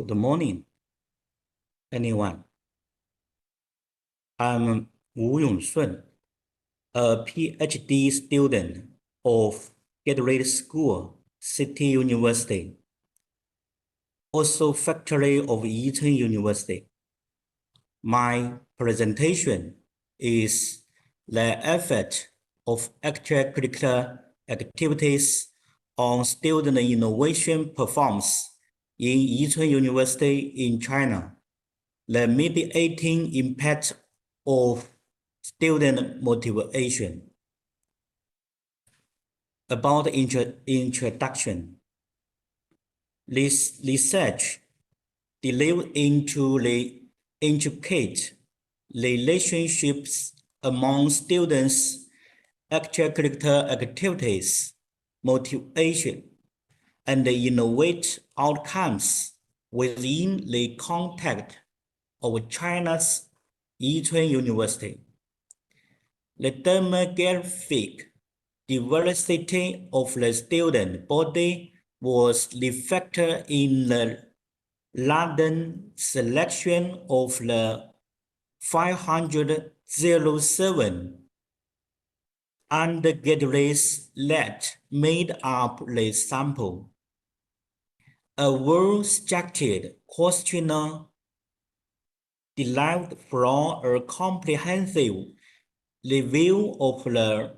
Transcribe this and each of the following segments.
Good morning, anyone. I'm YongShun, a PhD student of Graduate School, City University, also faculty of Yichun University. My presentation is the effect of extracurricular activities on student innovation performance in Yichun University in China. The mediating impact of student motivation. About introduction. This research delves into the intricate relationships among students' extracurricular activities, motivation, and the innovative outcomes within the context of China's Yichun University. The demographic diversity of the student body was reflected in the random selection of the 507 undergraduates that made up the sample. A well-structured questionnaire derived from a comprehensive review of the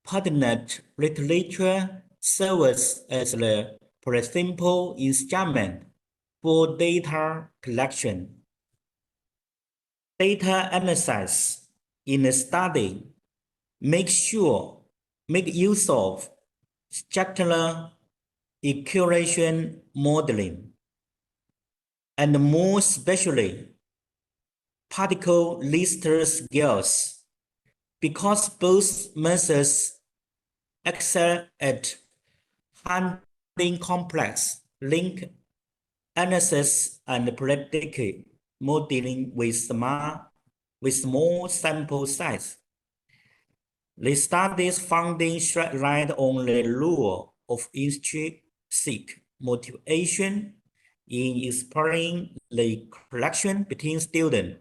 pertinent literature serves as the principal instrument for data collection. Data analysis in a study make use of structural equation modeling, and more especially particle Lister scales, because both methods excel at handling complex link analysis and predictive modeling with small sample size. The study's findings relied on the rule of intrinsic motivation in exploring the connection between student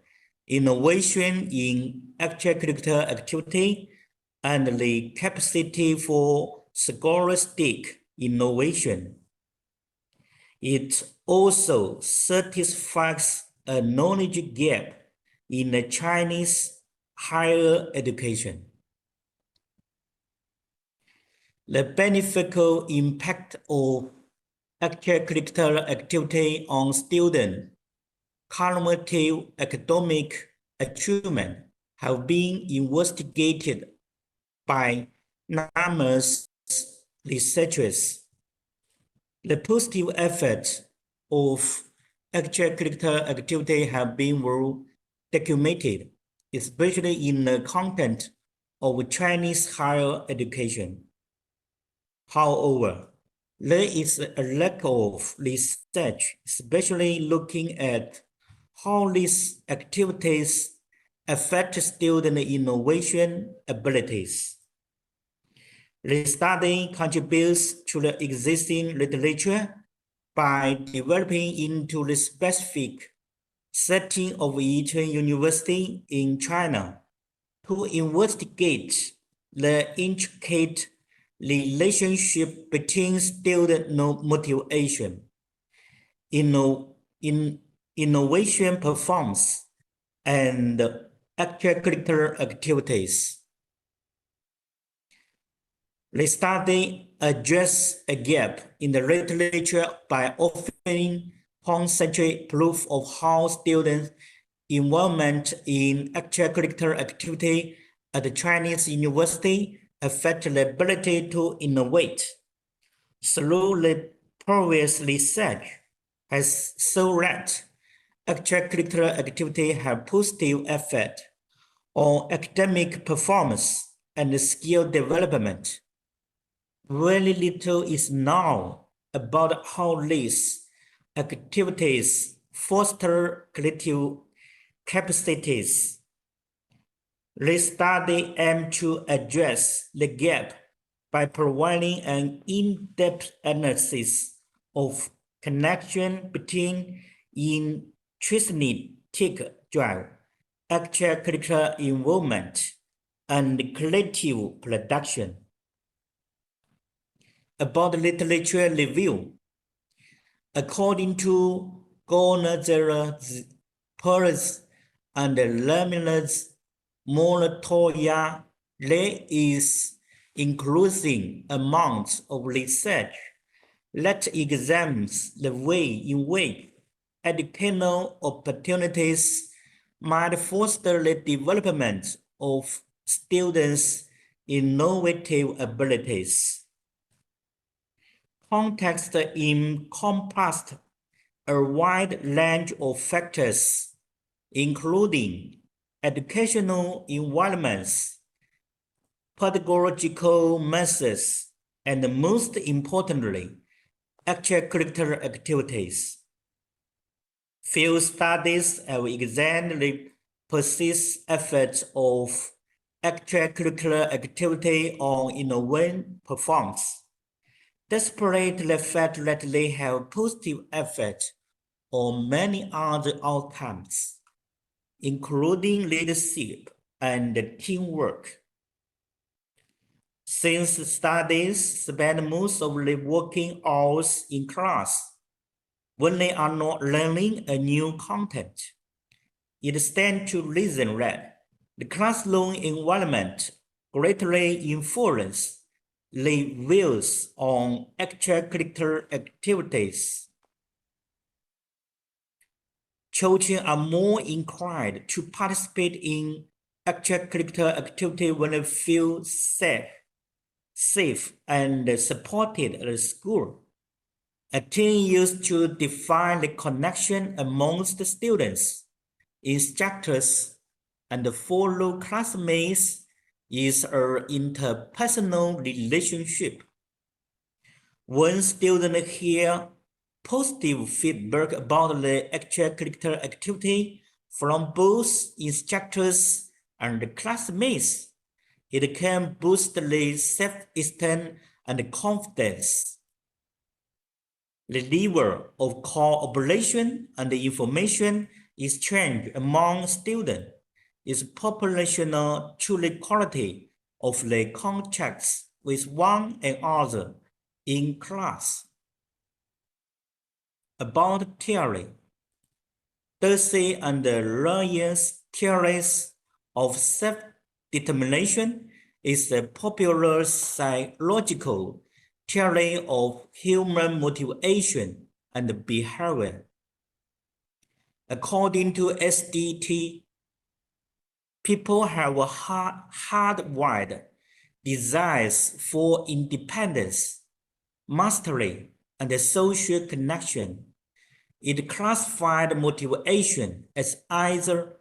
innovation in extracurricular activity and the capacity for scholastic innovation. It also satisfies a knowledge gap in the Chinese higher education. The beneficial impact of extracurricular activity on student cumulative academic achievement have been investigated by numerous researchers. The positive effects of extracurricular activity have been well documented, especially in the content of Chinese higher education. However, there is a lack of research, especially looking at how these activities affect student innovation abilities. The study contributes to the existing literature by developing into the specific setting of Yichun University in China to investigate the intricate relationship between student motivation, innovation performance, and extracurricular activities. The study addressed a gap in the literature by offering concentrate proof of how students' involvement in extracurricular activity at the Chinese university affect the ability to innovate. Through the previous research has shown that extracurricular activity have positive effect on academic performance and skill development. Very little is known about how these activities foster creative capacities. This study aimed to address the gap by providing an in-depth analysis of connection between intrinsic drive, extracurricular involvement, and creative production. About literature review, according to Gonzalez, Perez, and Ramirez Montoya, there is increasing amounts of research that examines the way in which educational opportunities might foster the development of students' innovative abilities. Context encompassed a wide range of factors, including educational environments, pedagogical methods, and most importantly, extracurricular activities. Field studies have examined the persistent effects of extracurricular activity on innovation performance, despite the fact that they have positive effects on many other outcomes, including leadership and teamwork. Since studies spend most of the working hours in class, when they are not learning a new content, it stands to reason that the classroom environment greatly influences the views on extracurricular activities. Children are more inclined to participate in extracurricular activity when they feel safe and supported at school. A team used to define the connection amongst the students, instructors, and fellow classmates is an interpersonal relationship. When students hear positive feedback about the extracurricular activity from both instructors and classmates, it can boost the self-esteem and confidence. The level of cooperation and the information exchange among students is proportional to the quality of the contacts with one another in class. About theory, Darcy and Ryan's theories of self-determination is a popular psychological theory of human motivation and behavior. According to SDT, people have a hardwired desires for independence, mastery, and social connection. It classified motivation as either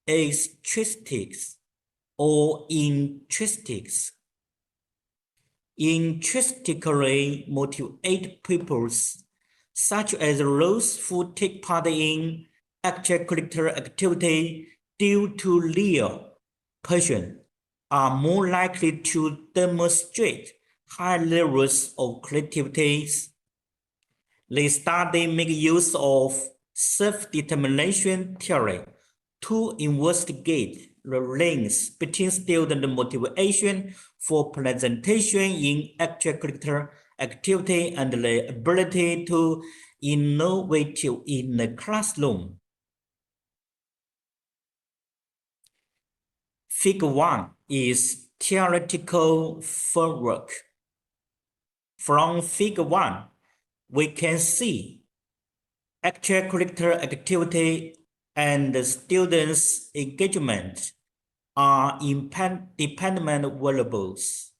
extrinsic or intrinsic. Intrinsically motivate people, such as those who take part in extracurricular activity due to their passion, are more likely to demonstrate high levels of creativity. The study makes use of self-determination theory to investigate the links between student motivation for presentation in extracurricular activity and the ability to innovate in the classroom. Figure 1 is theoretical framework. From Figure 1, we can see extracurricular activity and the students' engagement are independent variables.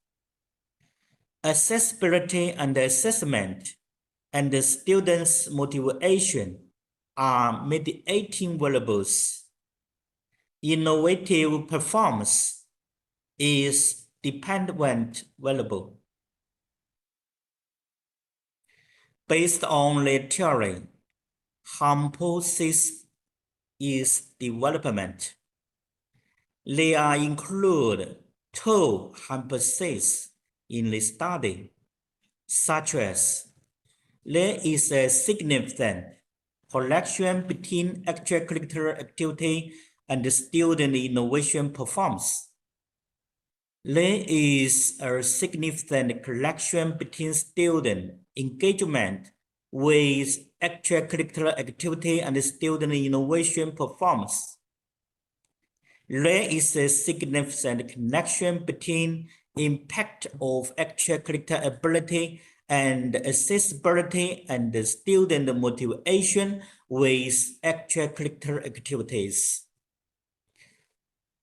Accessibility and assessment and the students' motivation are mediating variables. Innovative performance is dependent variable. Based on the theory, hypothesis is development. There include two hypotheses in the study, such as There is a significant correlation between extracurricular activity and the student innovation performance. There is a significant correlation between student engagement with extracurricular activity and student innovation performance. There is a significant connection between impact of extracurricular ability and accessibility and student motivation with extracurricular activities.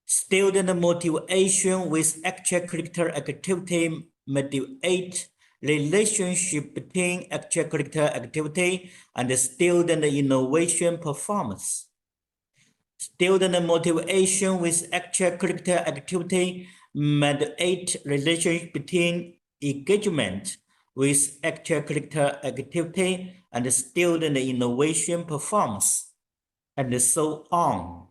Student motivation with extracurricular activity mediate relationship between extracurricular activity and student innovation performance. Student motivation with extracurricular activity mediate relationship between engagement with extracurricular activity and student innovation performance, and so on.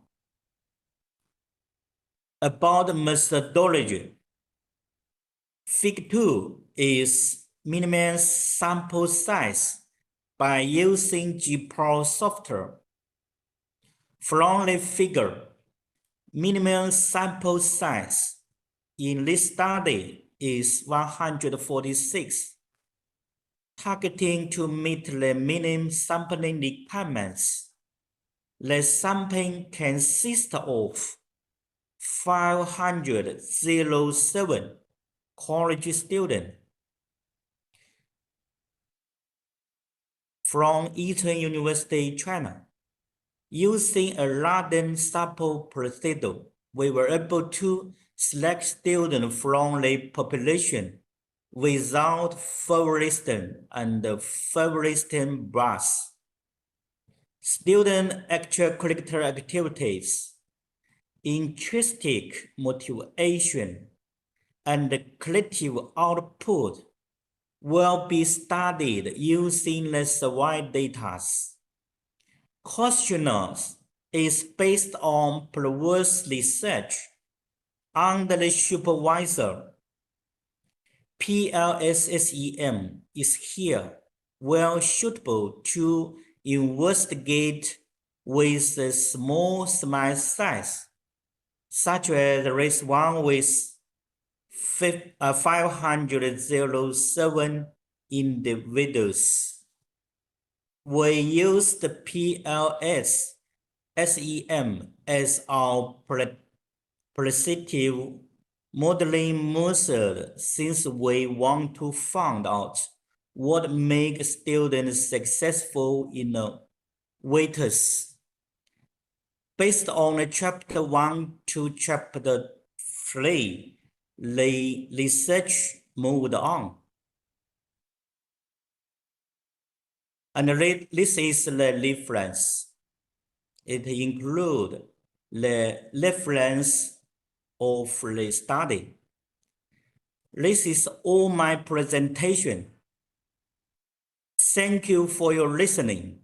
About methodology, Figure 2 is minimum sample size by using GPro software. From the figure, minimum sample size in this study is 146. Targeting to meet the minimum sampling requirements, the sampling consists of 507 college students from Yichun University, China. Using a random sample procedure, we were able to select students from the population without favoritism and favoritism bias. Student extracurricular activities, intrinsic motivation, and collective output will be studied using the survey data. Questionnaires is based on previous research under the supervisor. PLSSEM is here well suitable to investigate with a small sample size, such as this one with 507 individuals. We use the PLSSEM as our predictive modeling method since we want to find out what makes students successful innovators. Based on chapter 1 to chapter 3, the research moved on. And this is the reference. It includes the reference of the study. This is all my presentation. Thank you for your listening.